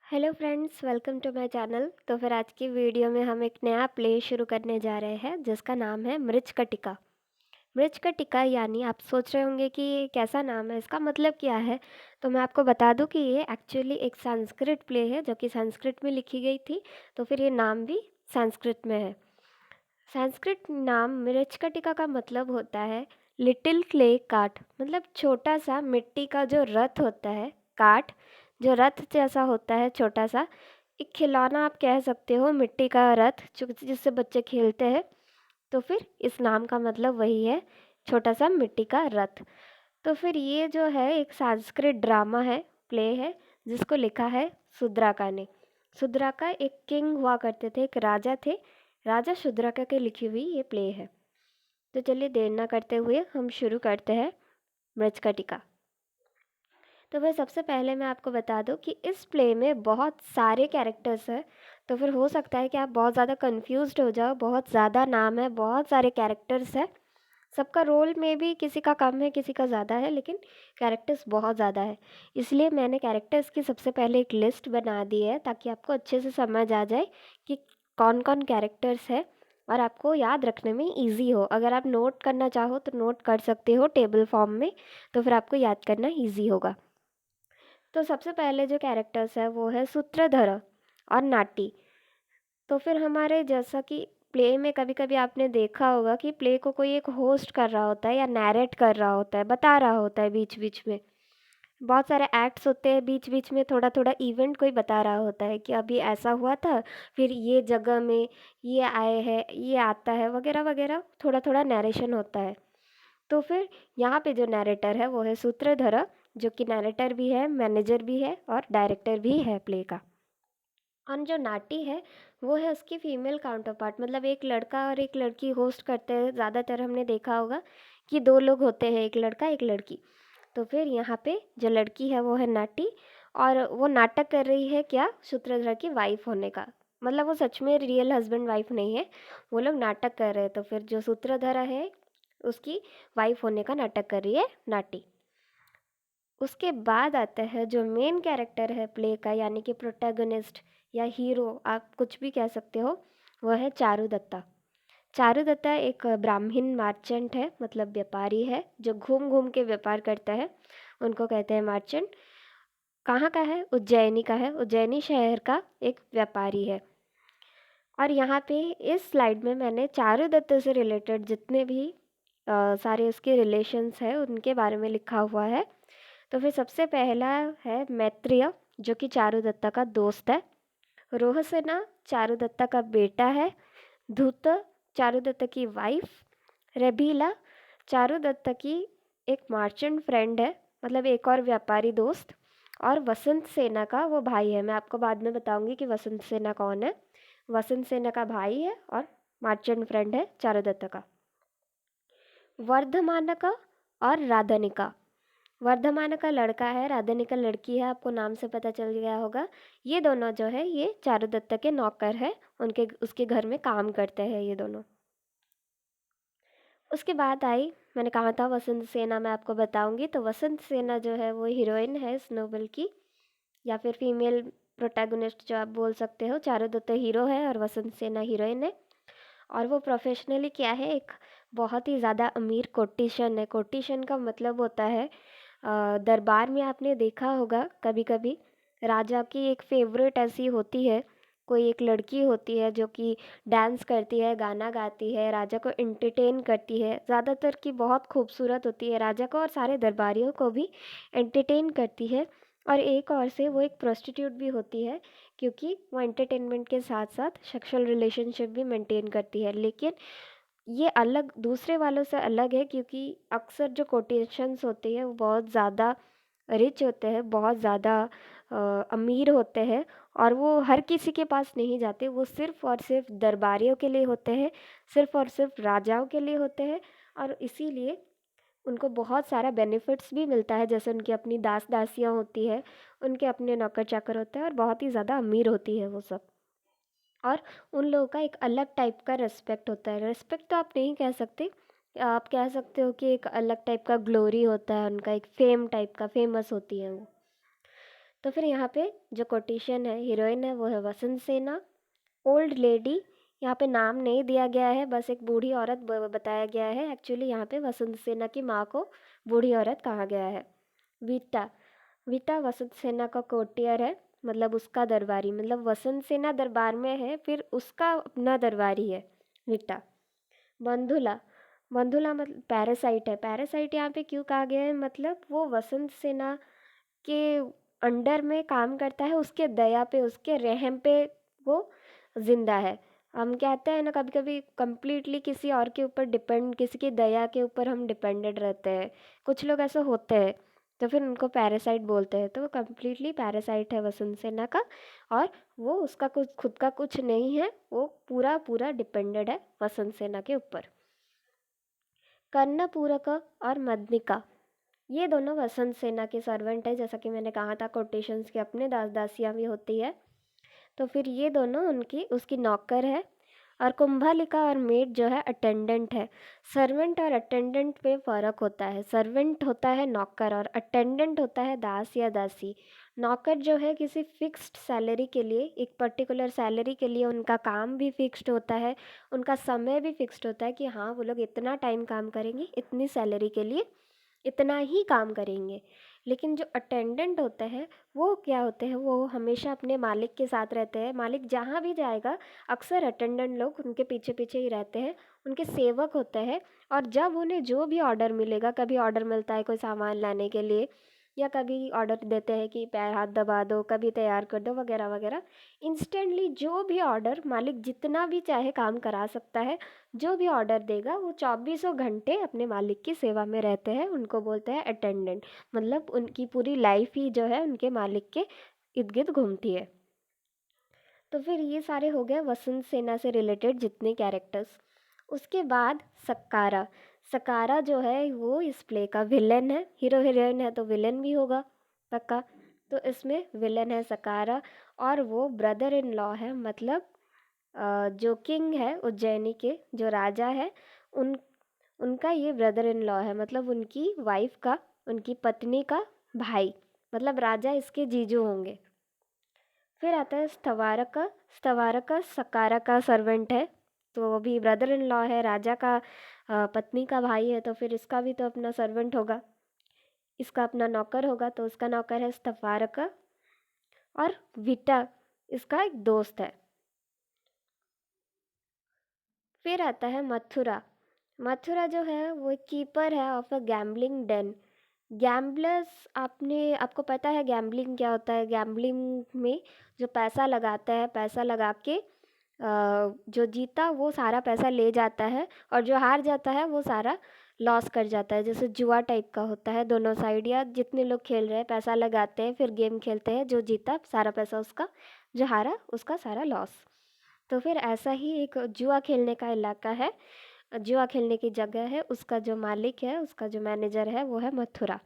Hello friends, welcome to my channel. तो फिर आज की वीडियो में हम एक नया प्ले शुरू करने जा रहे हैं जिसका नाम है मृच का टिका। मृच का टिका यानी आप सोच रहे होंगे कि ये कैसा नाम है, इसका मतलब क्या है। तो मैं आपको बता दूं कि ये एक्चुअली एक संस्कृत प्ले है जो कि संस्कृत में लिखी गई थी। तो फिर ये नाम भी संस्कृत में है। संस्कृत नाम मृच का टिका का मतलब होता है लिटिल क्ले काट, मतलब छोटा सा मिट्टी का जो रथ होता है, काट जो रथ जैसा होता है, छोटा सा एक खिलौना आप कह सकते हो, मिट्टी का रथ जिससे बच्चे खेलते हैं। तो फिर इस नाम का मतलब वही है, छोटा सा मिट्टी का रथ। तो फिर ये जो है एक संस्कृत ड्रामा है, प्ले है, जिसको लिखा है शुद्राका ने। शुद्राका एक किंग हुआ करते थे, एक राजा थे। राजा शुद्राका के लिखी हुई ये प्ले है। तो चलिए देर ना करते हुए हम शुरू करते हैं मृच्छकटिका। तो वह सबसे पहले मैं आपको बता दूं कि इस प्ले में बहुत सारे कैरेक्टर्स हैं। तो फिर हो सकता है कि आप बहुत ज़्यादा कंफ्यूज्ड हो जाओ, बहुत ज़्यादा नाम है, बहुत सारे कैरेक्टर्स हैं। सबका रोल में भी किसी का कम है, किसी का ज़्यादा है, लेकिन कैरेक्टर्स बहुत ज़्यादा है। इसलिए मैंने कैरेक्टर्स की सबसे पहले एक लिस्ट बना दी है ताकि आपको अच्छे से समझ आ जाए कि कौन कौन कैरेक्टर्स है और आपको याद रखने में इजी हो। अगर आप नोट करना चाहो तो नोट कर सकते हो टेबल फॉर्म में, तो फिर आपको याद करना इजी होगा। तो सबसे पहले जो कैरेक्टर्स है वो है सूत्रधर और नाटी। तो फिर हमारे जैसा कि प्ले में कभी कभी आपने देखा होगा कि प्ले को कोई एक होस्ट कर रहा होता है या नैरेट कर रहा होता है, बता रहा होता है बीच बीच में। बहुत सारे एक्ट्स होते हैं, बीच बीच में थोड़ा थोड़ा इवेंट कोई बता रहा होता है कि अभी ऐसा हुआ था, फिर ये जगह में ये आए हैं, ये आता है, वगैरह वगैरह, थोड़ा थोड़ा नरेशन होता है। तो फिर यहाँ पे जो नैरेटर है वो है सूत्रधर, जो कि नैरेटर भी है, मैनेजर भी है और डायरेक्टर भी है प्ले का। और जो नाटी है वो है उसकी फीमेल काउंटर पार्ट, मतलब एक लड़का और एक लड़की होस्ट करते हैं। ज़्यादातर हमने देखा होगा कि दो लोग होते हैं, एक लड़का एक लड़की। तो फिर यहाँ पे जो लड़की है वो है नाटी, और वो नाटक कर रही है क्या, सूत्रधर की वाइफ होने का। मतलब वो सच में रियल हस्बैंड वाइफ नहीं है, वो लोग नाटक कर रहे हैं। तो फिर जो सूत्रधर है उसकी वाइफ होने का नाटक कर रही है नाटी। उसके बाद आता है जो मेन कैरेक्टर है प्ले का, यानी कि प्रोटैगनिस्ट या हीरो, आप कुछ भी कह सकते हो, वह है चारुदत्ता। चारुदत्ता एक ब्राह्मण मर्चेंट है, मतलब व्यापारी है जो घूम घूम के व्यापार करता है, उनको कहते हैं मर्चेंट। कहाँ का है, उज्जैनी का है, उज्जैनी शहर का एक व्यापारी है। और यहाँ पे इस स्लाइड में मैंने चारुदत्त से रिलेटेड जितने भी सारे उसके रिलेशंस हैं उनके बारे में लिखा हुआ है। तो फिर सबसे पहला है मैत्रेय, जो कि चारुदत्ता का दोस्त है। रोहसेना चारुदत्ता का बेटा है। धूत चारुदत्ता की वाइफ। रबीला चारुदत्ता की एक मर्चेंट फ्रेंड है, मतलब एक और व्यापारी दोस्त। और वसंत सेना का वो भाई है, मैं आपको बाद में बताऊंगी कि वसंत सेना कौन है। वसंत सेना का भाई है और मर्चेंट फ्रेंड है चारुदत्ता का। वर्धमानका और राधनिका। वर्धमान का लड़का है, राधनी का लड़की है, आपको नाम से पता चल गया होगा। ये दोनों जो है ये चारुदत्ता के नौकर है, उनके उसके घर में काम करते हैं ये दोनों। उसके बाद आई, मैंने कहा था वसंत सेना मैं आपको बताऊंगी। तो वसंत सेना जो है वो हीरोइन है इस नोवेल की, या फिर फीमेल प्रोटैगनिस्ट जो आप बोल सकते हो। चारुदत्ता हीरो है और वसंत सेना हीरोइन है। और वो प्रोफेशनली क्या है, एक बहुत ही ज़्यादा अमीर कोटिशन है। कोटिशन का मतलब होता है दरबार में आपने देखा होगा कभी कभी, राजा की एक फेवरेट ऐसी होती है, कोई एक लड़की होती है जो कि डांस करती है, गाना गाती है, राजा को एंटरटेन करती है। ज़्यादातर की बहुत खूबसूरत होती है, राजा को और सारे दरबारियों को भी एंटरटेन करती है। और एक और से वो एक प्रोस्टिट्यूट भी होती है, क्योंकि वो एंटरटेनमेंट के साथ साथ सेक्सुअल रिलेशनशिप भी मेंटेन करती है। लेकिन ये अलग, दूसरे वालों से अलग है, क्योंकि अक्सर जो कोटेशंस होते हैं वो बहुत ज़्यादा रिच होते हैं, बहुत ज़्यादा अमीर होते हैं। और वो हर किसी के पास नहीं जाते, वो सिर्फ़ और सिर्फ दरबारियों के लिए होते हैं, सिर्फ़ और सिर्फ राजाओं के लिए होते हैं। और इसीलिए उनको बहुत सारा बेनिफिट्स भी मिलता है, जैसे उनकी अपनी दास दासियाँ होती है, उनके अपने नौकर चाकर होते हैं, और बहुत ही ज़्यादा अमीर होती है वो सब। और उन लोगों का एक अलग टाइप का रिस्पेक्ट होता है। रिस्पेक्ट तो आप नहीं कह सकते, आप कह सकते हो कि एक अलग टाइप का ग्लोरी होता है उनका, एक फेम टाइप का, फेमस होती है वो। तो फिर यहाँ पे जो कोटेशन है, हीरोइन है वो है वसंत सेना। ओल्ड लेडी, यहाँ पे नाम नहीं दिया गया है, बस एक बूढ़ी औरत बताया गया है। एक्चुअली यहाँ पे वसंत सेना की माँ को बूढ़ी औरत कहा गया है। वीटा, वीटा वसंत सेना का कोर्टियर है, मतलब उसका दरबारी, मतलब वसंत सेना दरबार में है फिर उसका अपना दरबारी है वीटा। बंधुला, बंधुला मतलब पैरासाइट है। पैरासाइट यहाँ पे क्यों कहा गया है, मतलब वो वसंत सेना के अंडर में काम करता है, उसके दया पे, उसके रहम पे वो जिंदा है। हम कहते हैं ना कभी कभी कंप्लीटली किसी और के ऊपर डिपेंड, किसी की दया के ऊपर हम डिपेंडेंट रहते हैं, कुछ लोग ऐसे होते हैं, तो फिर उनको पैरासाइट बोलते हैं। तो वो कम्प्लीटली पैरासाइट है वसंत सेना का, और वो उसका कुछ खुद का कुछ नहीं है, वो पूरा पूरा डिपेंडेंट है वसंत सेना के ऊपर। कर्णपूरक और मदनिका, ये दोनों वसंत सेना के सर्वेंट है। जैसा कि मैंने कहा था कोटेशंस के अपने दास दासियाँ भी होती है, तो फिर ये दोनों उनकी उसकी नौकर है। और कुंभलिका और मेड जो है अटेंडेंट है। सर्वेंट और अटेंडेंट पे फ़र्क होता है। सर्वेंट होता है नौकर और अटेंडेंट होता है दास या दासी। नौकर जो है किसी फिक्स्ड सैलरी के लिए, एक पर्टिकुलर सैलरी के लिए उनका काम भी फिक्स्ड होता है, उनका समय भी फिक्स्ड होता है कि हाँ वो लोग इतना टाइम काम करेंगे, इतनी सैलरी के लिए इतना ही काम करेंगे। लेकिन जो अटेंडेंट होते हैं वो क्या होते हैं, वो हमेशा अपने मालिक के साथ रहते हैं। मालिक जहाँ भी जाएगा अक्सर अटेंडेंट लोग उनके पीछे पीछे ही रहते हैं, उनके सेवक होते हैं। और जब उन्हें जो भी ऑर्डर मिलेगा, कभी ऑर्डर मिलता है कोई सामान लाने के लिए, या कभी ऑर्डर देते हैं कि पैर हाथ दबा दो, कभी तैयार कर दो, वगैरह वगैरह, इंस्टेंटली जो भी ऑर्डर, मालिक जितना भी चाहे काम करा सकता है, जो भी ऑर्डर देगा वो चौबीसों घंटे अपने मालिक की सेवा में रहते हैं, उनको बोलते हैं अटेंडेंट। मतलब उनकी पूरी लाइफ ही जो है उनके मालिक के इर्द गिर्द घूमती है। तो फिर ये सारे हो गए वसंत सेना से रिलेटेड जितने कैरेक्टर्स। उसके बाद सकारा, सकारा जो है वो इस प्ले का विलन है। हीरो हीरोइन है तो विलन भी होगा पक्का। तो इसमें विलन है सकारा, और वो ब्रदर इन लॉ है, मतलब जो किंग है उज्जैनी के, जो राजा है, उन उनका ये ब्रदर इन लॉ है, मतलब उनकी वाइफ का, उनकी पत्नी का भाई, मतलब राजा इसके जीजू होंगे। फिर आता है स्थवारका, स्थवारका सकारा का सर्वेंट है, तो वो भी ब्रदर इन लॉ है, राजा का पत्नी का भाई है, तो फिर इसका भी तो अपना सर्वेंट होगा, इसका अपना नौकर होगा, तो उसका नौकर है स्थवारका। और विटा इसका एक दोस्त है। फिर आता है मथुरा, मथुरा जो है वो एक कीपर है of a gambling den. Gamblers, आपको पता है गैम्बलिंग क्या होता है। गैम्बलिंग में जो पैसा लगाता है, पैसा लगा के जो जीता वो सारा पैसा ले जाता है, और जो हार जाता है वो सारा लॉस कर जाता है। जैसे जुआ टाइप का होता है, दोनों साइड, या जितने लोग खेल रहे हैं पैसा लगाते हैं, फिर गेम खेलते हैं, जो जीता सारा पैसा उसका, जो हारा उसका सारा लॉस। तो फिर ऐसा ही एक जुआ खेलने का इलाका है, जुआ खेलने की जगह है, उसका जो मालिक है, उसका जो मैनेजर है वो है मथुरा।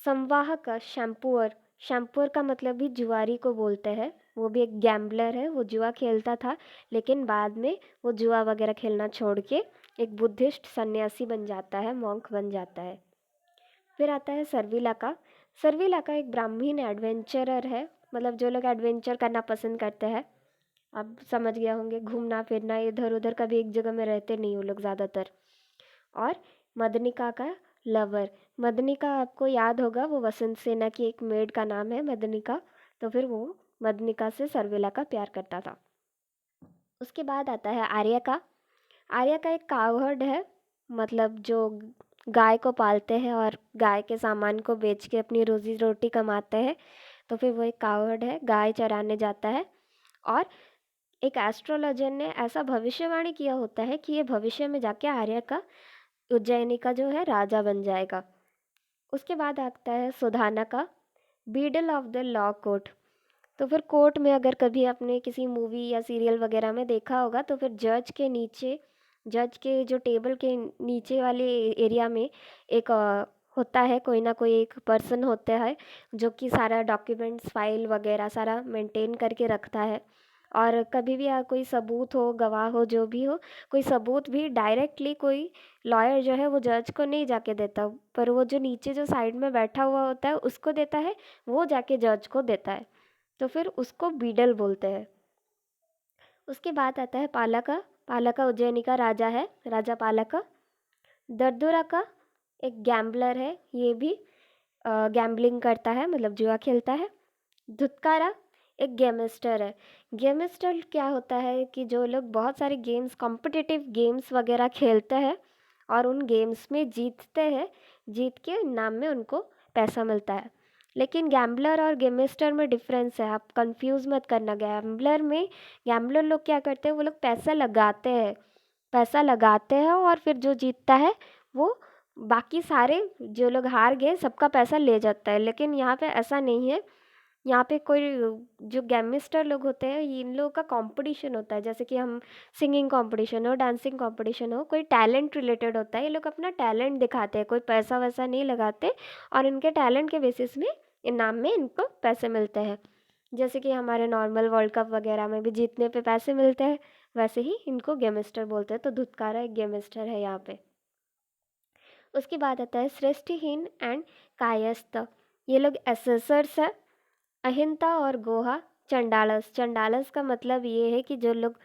संवाहक, शैम्पुअर, शैम्पुअर का मतलब भी जुआरी को बोलते हैं। वो भी एक गैम्बलर है, वो जुआ खेलता था, लेकिन बाद में वो जुआ वगैरह खेलना छोड़ के एक बुद्धिस्ट सन्यासी बन जाता है, मॉन्क बन जाता है। फिर आता है सर्विला का, सर्विला का एक ब्राह्मीण एडवेंचरर है, मतलब जो लोग एडवेंचर करना पसंद करते हैं, आप समझ गया होंगे, घूमना फिरना, इधर उधर कभी एक जगह में रहते नहीं वो लोग ज़्यादातर। और मदनिका का लवर, मदनिका आपको याद होगा वो वसंत सेना की एक मेड का नाम है मदनिका, तो फिर वो मदनिका से सर्विला का प्यार करता था। उसके बाद आता है आर्या का, आर्या का एक कावहर्ड है, मतलब जो गाय को पालते हैं और गाय के सामान को बेच के अपनी रोजी रोटी कमाते हैं, तो फिर वो एक कावहर्ड है, गाय चराने जाता है। और एक एस्ट्रोलॉजर ने ऐसा भविष्यवाणी किया होता है कि ये भविष्य में जाके आर्या का, उज्जैनी का जो है राजा बन जाएगा। उसके बाद आता है सुधाना का, beetle of the law court. तो फिर कोर्ट में अगर कभी आपने किसी मूवी या सीरियल वगैरह में देखा होगा, तो फिर जज के नीचे, जज के जो टेबल के नीचे वाले एरिया में एक होता है, कोई ना कोई एक पर्सन होता है जो कि सारा डॉक्यूमेंट्स फाइल वगैरह सारा मेंटेन करके रखता है। और कभी भी कोई सबूत हो, गवाह हो, जो भी हो, कोई सबूत भी डायरेक्टली कोई लॉयर जो है वो जज को नहीं जाके देता, पर वो जो नीचे जो साइड में बैठा हुआ होता है उसको देता है, वो जाके जज को देता है। तो फिर उसको बीडल बोलते हैं। उसके बाद आता है पालका। पालका उज्जैनी का राजा है, राजा पालका। दरदुरा का एक गैम्बलर है, ये भी गैम्बलिंग करता है, मतलब जुआ खेलता है। धुतकारा एक गेमिस्टर है। गेमिस्टर क्या होता है कि जो लोग बहुत सारे गेम्स, कॉम्पिटिटिव गेम्स वगैरह खेलते हैं और उन गेम्स में जीतते हैं, जीत के इनाम में उनको पैसा मिलता है। लेकिन गैम्बलर और गेमिस्टर में डिफरेंस है, आप कंफ्यूज मत करना। गैम्बलर लोग क्या करते हैं, वो लोग पैसा लगाते हैं, पैसा लगाते हैं और फिर जो जीतता है वो बाकी सारे जो लोग हार गए सबका पैसा ले जाता है। लेकिन यहाँ पे ऐसा नहीं है। यहाँ पे कोई जो गेमिस्टर लोग होते हैं, इन लोगों का कंपटीशन होता है, जैसे कि हम सिंगिंग कंपटीशन हो, डांसिंग कंपटीशन हो, कोई टैलेंट रिलेटेड होता है, ये लोग अपना टैलेंट दिखाते हैं, कोई पैसा वैसा नहीं लगाते और इनके टैलेंट के बेसिस में इनाम में इनको पैसे मिलते हैं। जैसे कि हमारे नॉर्मल वर्ल्ड कप वगैरह में भी जीतने पे पैसे मिलते हैं, वैसे ही इनको गेमिस्टर बोलते हैं। तो धुतकारा एक गेमिस्टर है यहाँ पे। उसके बाद आता है सृष्टिहीन एंड कायस्थ। ये लोग एसेसर्स है। अहिंता और गोहा चंडालस। चंडालस का मतलब ये है कि जो लोग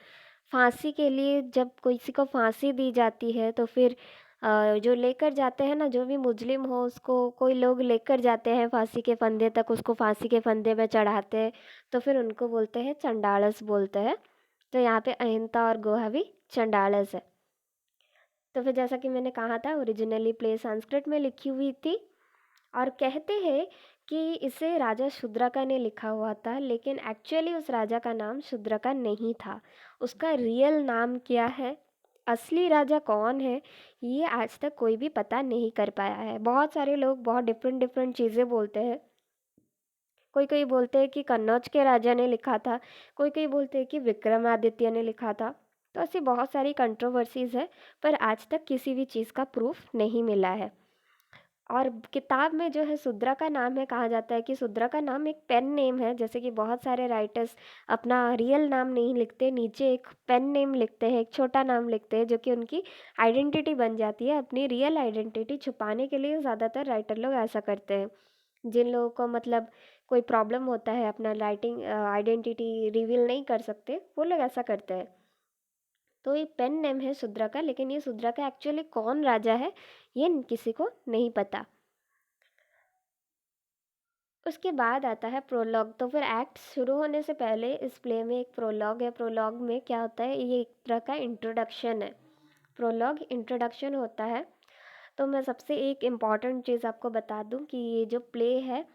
फांसी के लिए, जब किसी को फांसी दी जाती है तो फिर जो लेकर जाते हैं ना, जो भी मुजरिम हो उसको कोई लोग लेकर जाते हैं फांसी के फंदे तक, उसको फांसी के फंदे में चढ़ाते हैं, तो फिर उनको बोलते हैं चंडालस बोलते हैं। तो यहाँ पे अहिंता और गोहा भी चंडालस है। तो फिर जैसा कि मैंने कहा था, ओरिजिनली प्ले संस्कृत में लिखी हुई थी और कहते हैं कि इसे राजा शूद्रका ने लिखा हुआ था, लेकिन एक्चुअली उस राजा का नाम शूद्रका नहीं था। उसका रियल नाम क्या है, असली राजा कौन है, ये आज तक कोई भी पता नहीं कर पाया है। बहुत सारे लोग बहुत डिफरेंट डिफरेंट चीज़ें बोलते हैं। कोई कोई बोलते हैं कि कन्नौज के राजा ने लिखा था, कोई कोई बोलते हैं कि विक्रमादित्य ने लिखा था। तो ऐसी बहुत सारी कंट्रोवर्सीज़ है, पर आज तक किसी भी चीज़ का प्रूफ नहीं मिला है। और किताब में जो है शूद्रा का नाम है, कहा जाता है कि शूद्रा का नाम एक पेन नेम है। जैसे कि बहुत सारे राइटर्स अपना रियल नाम नहीं लिखते, नीचे एक पेन नेम लिखते हैं, एक छोटा नाम लिखते हैं, जो कि उनकी आइडेंटिटी बन जाती है। अपनी रियल आइडेंटिटी छुपाने के लिए ज़्यादातर राइटर लोग ऐसा करते हैं। जिन लोगों को मतलब कोई प्रॉब्लम होता है, अपना राइटिंग आइडेंटिटी रिवील नहीं कर सकते, वो लोग ऐसा करते हैं। तो ये पेन नेम है शूद्रा का, लेकिन ये शूद्रा का एक्चुअली कौन राजा है ये किसी को नहीं पता। उसके बाद आता है प्रोलॉग। तो फिर एक्ट शुरू होने से पहले इस प्ले में एक प्रोलॉग है। प्रोलॉग में क्या होता है, ये एक तरह का इंट्रोडक्शन है। प्रोलॉग इंट्रोडक्शन होता है। तो मैं सबसे एक इम्पॉर्टेंट चीज़ आपको बता दूं कि ये जो प्ले है,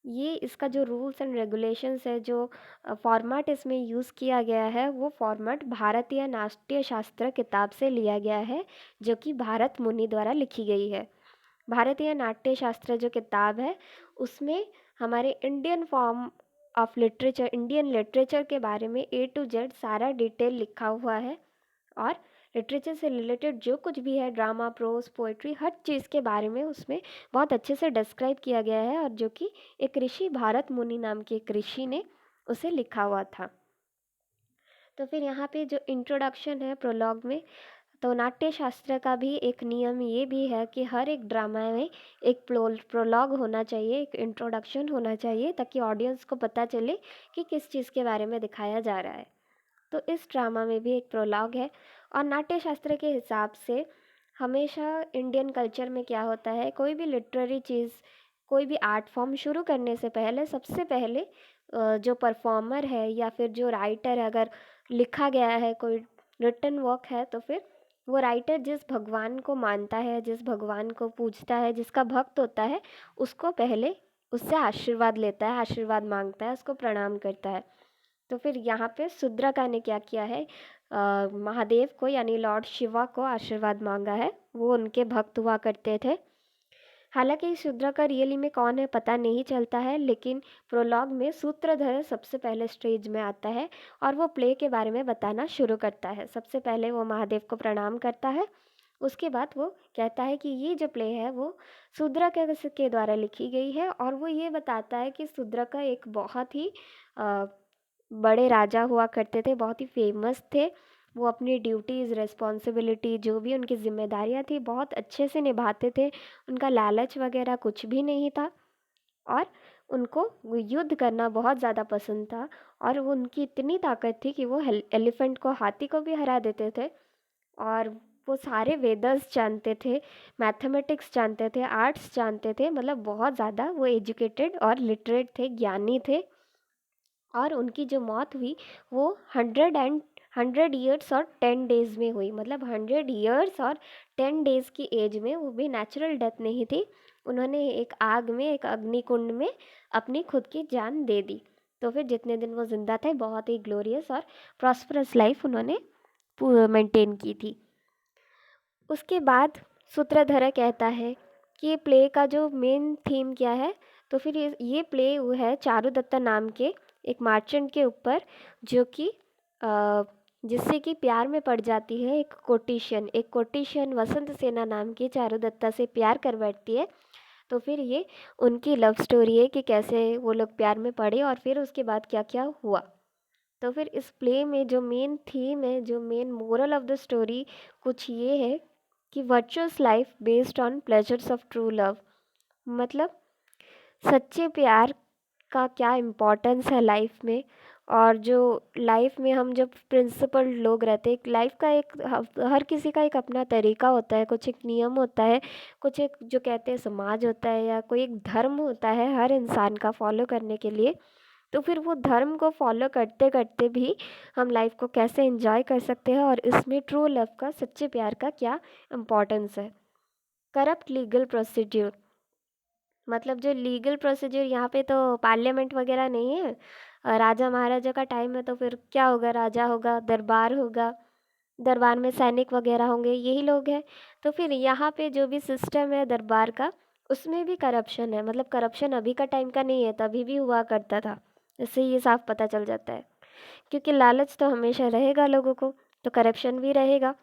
ये इसका जो रूल्स एंड रेगुलेशंस है, जो फॉर्मेट इसमें यूज़ किया गया है, वो फॉर्मेट भारतीय नाट्य शास्त्र किताब से लिया गया है, जो कि भारत मुनि द्वारा लिखी गई है। भारतीय नाट्य शास्त्र जो किताब है, उसमें हमारे Indian form of literature, Indian literature के बारे में A to Z सारा डिटेल लिखा हुआ है। और लिटरेचर से रिलेटेड जो कुछ भी है, ड्रामा, प्रोज, पोइट्री, हर चीज़ के बारे में उसमें बहुत अच्छे से डिस्क्राइब किया गया है, और जो कि एक ऋषि, भारत मुनि नाम के एक ऋषि ने उसे लिखा हुआ था। तो फिर यहाँ पे जो इंट्रोडक्शन है प्रोलॉग में, तो नाट्य शास्त्र का भी एक नियम ये भी है कि हर एक ड्रामा में एक प्रोलॉग होना चाहिए, एक इंट्रोडक्शन होना चाहिए, ताकि ऑडियंस को पता चले कि किस चीज़ के बारे में दिखाया जा रहा है। तो इस ड्रामा में भी एक प्रोलॉग है। और नाट्य शास्त्र के हिसाब से हमेशा इंडियन कल्चर में क्या होता है, कोई भी लिटरेरी चीज़, कोई भी आर्ट फॉर्म शुरू करने से पहले सबसे पहले जो परफॉर्मर है या फिर जो राइटर है, अगर लिखा गया है कोई रिटन वर्क है, तो फिर वो राइटर जिस भगवान को मानता है, जिस भगवान को पूजता है, जिसका भक्त होता है, उसको पहले उससे आशीर्वाद लेता है, आशीर्वाद मांगता है, उसको प्रणाम करता है। तो फिर यहाँ पे शूद्रका ने क्या किया है, महादेव को यानी लॉर्ड शिवा को आशीर्वाद मांगा है। वो उनके भक्त हुआ करते थे। हालांकि शूद्रका रियली में कौन है पता नहीं चलता है, लेकिन प्रोलॉग में सूत्रधर सबसे पहले स्टेज में आता है और वो प्ले के बारे में बताना शुरू करता है। सबसे पहले वो महादेव को प्रणाम करता है, उसके बाद वो कहता है कि ये जो प्ले है वो शूद्रका के द्वारा लिखी गई है, और वो ये बताता है कि शूद्रका एक बहुत ही बड़े राजा हुआ करते थे, बहुत ही फेमस थे। वो अपनी ड्यूटीज़, रिस्पॉन्सिबिलिटी जो भी उनकी ज़िम्मेदारियाँ थी बहुत अच्छे से निभाते थे। उनका लालच वगैरह कुछ भी नहीं था और उनको वो युद्ध करना बहुत ज़्यादा पसंद था। और वो उनकी इतनी ताकत थी कि वो एलिफेंट को, हाथी को भी हरा देते थे। और वो सारे वेदर्स जानते थे, मैथमेटिक्स जानते थे, आर्ट्स जानते थे, मतलब बहुत ज़्यादा वो एजुकेटेड और लिटरेट थे, ज्ञानी थे। और उनकी जो मौत हुई वो 100 ईयर्स और 10 डेज़ में हुई, मतलब 100 ईयर्स और 10 डेज़ की एज में। वो भी नेचुरल डेथ नहीं थी, उन्होंने एक आग में, एक अग्निकुंड में अपनी खुद की जान दे दी। तो फिर जितने दिन वो ज़िंदा थे बहुत ही ग्लोरियस और प्रॉस्परस लाइफ उन्होंने मेंटेन की थी। उसके बाद सूत्रधर कहता है कि ये प्ले का जो मेन थीम क्या है। तो फिर ये प्ले वो है चारुदत्ता नाम के एक मर्चेंट के ऊपर, जो कि जिससे कि प्यार में पड़ जाती है। एक कोटिशन वसंत सेना नाम की चारुदत्ता से प्यार कर बैठती है। तो फिर ये उनकी लव स्टोरी है कि कैसे वो लोग प्यार में पड़े और फिर उसके बाद क्या क्या हुआ। तो फिर इस प्ले में जो मेन थीम है, जो main moral of the story कुछ ये है कि virtuous life based on pleasures of true love, मतलब सच्चे प्यार का क्या इम्पोर्टेंस है लाइफ में। और जो लाइफ में हम जब प्रिंसिपल लोग रहते हैं, लाइफ का एक हर किसी का एक अपना तरीका होता है, कुछ एक नियम होता है, कुछ एक जो कहते हैं समाज होता है, या कोई एक धर्म होता है हर इंसान का फॉलो करने के लिए। तो फिर वो धर्म को फॉलो करते करते भी हम लाइफ को कैसे एंजॉय कर सकते हैं, और इसमें ट्रू लव का, सच्चे प्यार का क्या इम्पोर्टेंस है। करप्ट लीगल प्रोसीड्यूर, मतलब जो लीगल प्रोसीजर, यहाँ पे तो पार्लियामेंट वगैरह नहीं है, राजा महाराजा का टाइम है। तो फिर क्या होगा, राजा होगा, दरबार होगा, दरबार में सैनिक वगैरह होंगे, यही लोग हैं। तो फिर यहाँ पे जो भी सिस्टम है दरबार का, उसमें भी करप्शन है। मतलब करप्शन अभी का टाइम का नहीं है, तभी भी हुआ करता था। इससे ये साफ पता चल जाता है, क्योंकि लालच तो हमेशा रहेगा लोगों को, तो करप्शन भी रहेगा।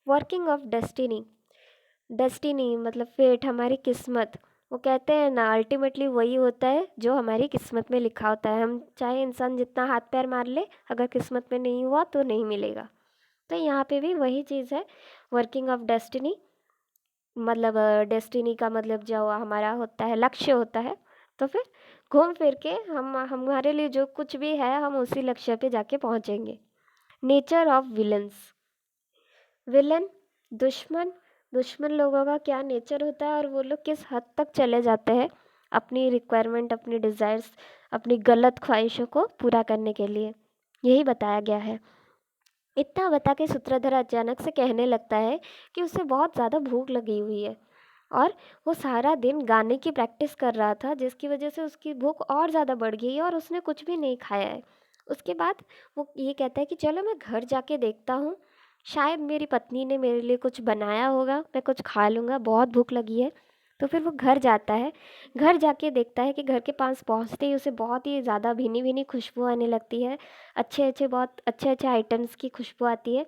वर्किंग ऑफ डेस्टिनी, डेस्टिनी मतलब फेट, हमारी किस्मत। वो कहते हैं ना, अल्टीमेटली वही होता है जो हमारी किस्मत में लिखा होता है। हम चाहे इंसान जितना हाथ पैर मार ले, अगर किस्मत में नहीं हुआ तो नहीं मिलेगा। तो यहाँ पे भी वही चीज़ है, वर्किंग ऑफ डेस्टिनी। मतलब डेस्टिनी का मतलब जो हमारा होता है, लक्ष्य होता है। तो फिर घूम फिर के हम हमारे लिए जो कुछ भी है, हम उसी लक्ष्य पे जाके पहुँचेंगे। नेचर ऑफ विलन्स, विलन दुश्मन, दुश्मन लोगों का क्या नेचर होता है और वो लोग किस हद तक चले जाते हैं अपनी रिक्वायरमेंट, अपनी डिज़ायर्स, अपनी गलत ख्वाहिशों को पूरा करने के लिए, यही बताया गया है। इतना बता के सूत्रधर अचानक से कहने लगता है कि उसे बहुत ज़्यादा भूख लगी हुई है, और वो सारा दिन गाने की प्रैक्टिस कर रहा था, जिसकी वजह से उसकी भूख और ज़्यादा बढ़ गई है और उसने कुछ भी नहीं खाया है। उसके बाद वो ये कहता है कि चलो मैं घर जाके देखता हूँ, शायद मेरी पत्नी ने मेरे लिए कुछ बनाया होगा, मैं कुछ खा लूँगा, बहुत भूख लगी है। तो फिर वो घर जाता है। घर जाके देखता है कि घर के पास पहुँचते ही उसे बहुत ही ज़्यादा भीनी भीनी खुशबू आने लगती है, बहुत अच्छे अच्छे आइटम्स की खुशबू आती है।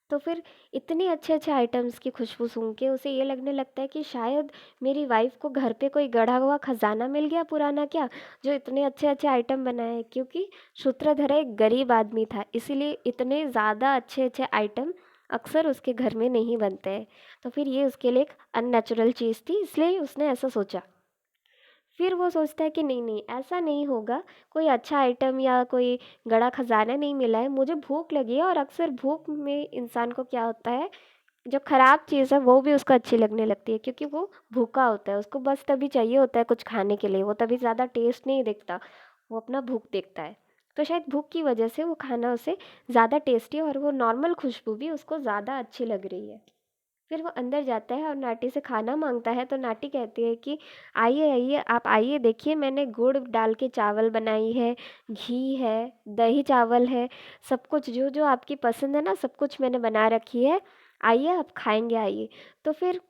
तो फिर इतने अच्छे अच्छे आइटम्स की खुशबू सूंघ के उसे ये लगने लगता है कि शायद मेरी वाइफ को घर पे कोई गढ़ा हुआ खजाना मिल गया पुराना क्या, जो इतने अच्छे अच्छे आइटम बनाए। क्योंकि सूत्रधर एक गरीब आदमी था, इसीलिए इतने ज़्यादा अच्छे अच्छे आइटम अक्सर उसके घर में नहीं बनते हैं। तो फिर ये उसके लिए एक अननेचुरल चीज़ थी, इसलिए उसने ऐसा सोचा। फिर वो सोचता है कि नहीं नहीं, ऐसा नहीं होगा, कोई अच्छा आइटम या कोई गड़ा खजाना नहीं मिला है, मुझे भूख लगी है। और अक्सर भूख में इंसान को क्या होता है, जो ख़राब चीज़ है वो भी उसको अच्छी लगने लगती है, क्योंकि वो भूखा होता है, उसको बस तभी चाहिए होता है कुछ खाने के लिए, वो तभी ज़्यादा टेस्ट नहीं देखता, वो अपना भूख देखता है। तो शायद भूख की वजह से वो खाना उसे ज़्यादा टेस्टी, और वो नॉर्मल खुशबू भी उसको ज़्यादा अच्छी लग रही है। फिर वो अंदर जाता है और नाटी से खाना मांगता है। तो नाटी कहती है कि आइए आइए, आप आइए, देखिए मैंने गुड़ डाल के चावल बनाई है, घी है, दही चावल है, सब कुछ जो जो आपकी पसंद है ना, सब कुछ मैंने बना रखी है, आइए आप खाएंगे, आइए। तो फिर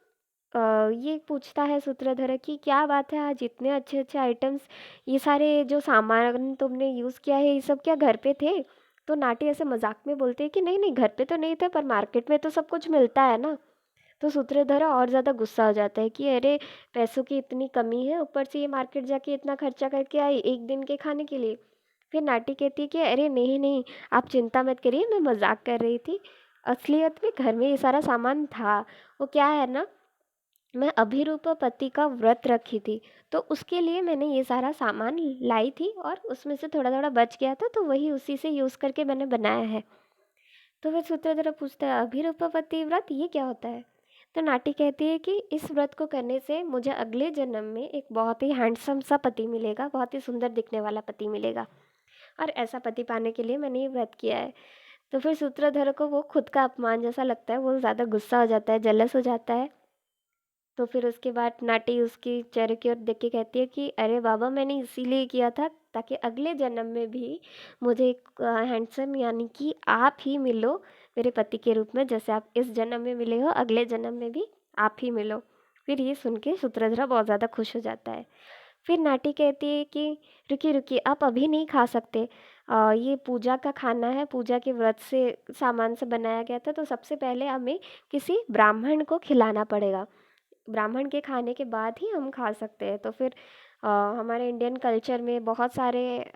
ये पूछता है सूत्रधर कि क्या बात है, आज इतने अच्छे अच्छे आइटम्स, ये सारे जो सामान तुमने यूज़ किया है, ये सब क्या घर पे थे? तो नाटी ऐसे मजाक में बोलते हैं कि नहीं नहीं, घर पे तो नहीं थे, पर मार्केट में तो सब कुछ मिलता है ना। तो सूत्रधर और ज़्यादा गुस्सा हो जाता है कि अरे, पैसों की इतनी कमी है, ऊपर से ये मार्केट जाके इतना खर्चा करके आई एक दिन के खाने के लिए। फिर नाटी कहती है कि अरे नहीं नहीं, आप चिंता मत करिए, मैं मजाक कर रही थी। असलियत में घर में ये सारा सामान था। वो क्या है ना, मैं अभिरूपपति का व्रत रखी थी, तो उसके लिए मैंने ये सारा सामान लाई थी और उसमें से थोड़ा थोड़ा बच गया था, तो वही उसी से यूज़ करके मैंने बनाया है। तो फिर सूत्रधर पूछता है अभिरूपपति व्रत ये क्या होता है। तो नाटी कहती है कि इस व्रत को करने से मुझे अगले जन्म में एक बहुत ही हैंडसम सा पति मिलेगा, बहुत ही सुंदर दिखने वाला पति मिलेगा, और ऐसा पति पाने के लिए मैंने ये व्रत किया है। तो फिर सूत्रधर को वो खुद का अपमान जैसा लगता है, वो ज़्यादा गुस्सा हो जाता है, जलस हो जाता है। तो फिर उसके बाद नाटी उसकी चेहरे की ओर देख के कहती है कि अरे बाबा, मैंने इसीलिए किया था ताकि अगले जन्म में भी मुझे एक हैंडसम यानी कि आप ही मिलो मेरे पति के रूप में, जैसे आप इस जन्म में मिले हो अगले जन्म में भी आप ही मिलो। फिर ये सुन के सूत्रधरा बहुत ज़्यादा खुश हो जाता है। फिर नाटी कहती है कि रुकिए रुकिए, आप अभी नहीं खा सकते, ये पूजा का खाना है, पूजा के व्रत से सामान से बनाया गया था, तो सबसे पहले हमें किसी ब्राह्मण को खिलाना पड़ेगा, ब्राह्मण के खाने के बाद ही हम खा सकते हैं। तो फिर हमारे इंडियन कल्चर में बहुत सारे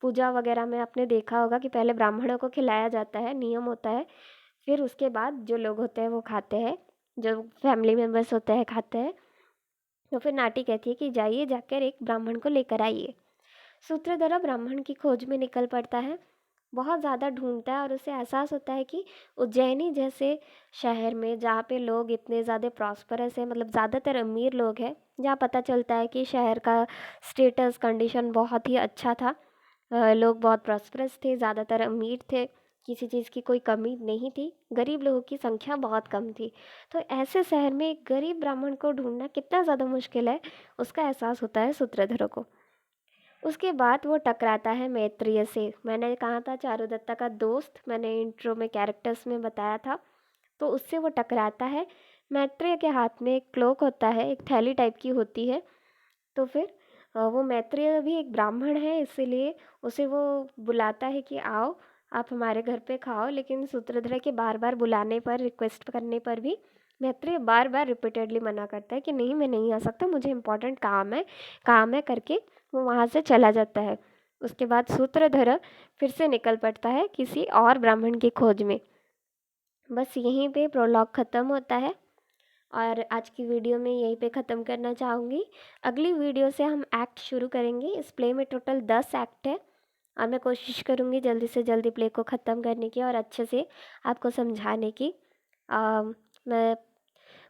पूजा वगैरह में आपने देखा होगा कि पहले ब्राह्मणों को खिलाया जाता है, नियम होता है, फिर उसके बाद जो लोग होते हैं वो खाते हैं, जो फैमिली मेम्बर्स होते हैं खाते हैं। तो फिर नाटी कहती है कि जाइए जाकर एक ब्राह्मण को लेकर आइए। सूत्रधरा ब्राह्मण की खोज में निकल पड़ता है, बहुत ज़्यादा ढूंढता है और उसे एहसास होता है कि उज्जैनी जैसे शहर में जहाँ पे लोग इतने ज़्यादा प्रॉस्परस हैं, मतलब ज़्यादातर अमीर लोग हैं, जहाँ पता चलता है कि शहर का स्टेटस कंडीशन बहुत ही अच्छा था, लोग बहुत प्रॉस्परस थे, ज़्यादातर अमीर थे, किसी चीज़ की कोई कमी नहीं थी, गरीब लोगों की संख्या बहुत कम थी। तो ऐसे शहर में एक गरीब ब्राह्मण को ढूंढना कितना ज़्यादा मुश्किल है, उसका एहसास होता है सूत्रधर को। उसके बाद वो टकराता है मैत्रेय से। मैंने कहा था चारुदत्ता का दोस्त, मैंने इंट्रो में कैरेक्टर्स में बताया था, तो उससे वो टकराता है। मैत्रेय के हाथ में एक क्लोक होता है, एक थैली टाइप की होती है। तो फिर वो मैत्रेय भी एक ब्राह्मण है, इसीलिए उसे वो बुलाता है कि आओ आप हमारे घर पे खाओ, लेकिन सूत्रधर के बार बार बुलाने पर, रिक्वेस्ट करने पर भी मैत्रेय बार बार रिपीटेडली मना करता है कि नहीं मैं नहीं आ सकता, मुझे इम्पोर्टेंट काम है करके वो वहाँ से चला जाता है। उसके बाद सूत्रधर फिर से निकल पड़ता है किसी और ब्राह्मण की खोज में। बस यहीं पे प्रोलॉग ख़त्म होता है और आज की वीडियो में यहीं पे ख़त्म करना चाहूँगी। अगली वीडियो से हम एक्ट शुरू करेंगे। इस प्ले में टोटल 10 एक्ट है और मैं कोशिश करूँगी जल्दी से जल्दी प्ले को ख़त्म करने की और अच्छे से आपको समझाने की। मैं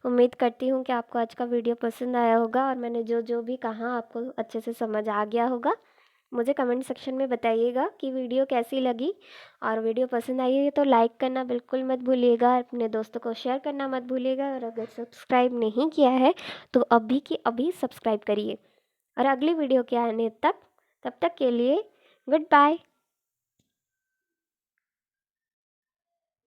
उम्मीद करती हूँ कि आपको आज का वीडियो पसंद आया होगा और मैंने जो जो भी कहा आपको अच्छे से समझ आ गया होगा। मुझे कमेंट सेक्शन में बताइएगा कि वीडियो कैसी लगी, और वीडियो पसंद आई है तो लाइक करना बिल्कुल मत भूलिएगा, अपने दोस्तों को शेयर करना मत भूलिएगा, और अगर सब्सक्राइब नहीं किया है तो अभी की अभी सब्सक्राइब करिए। और अगली वीडियो के आने तक, तब तक के लिए गुड बाय।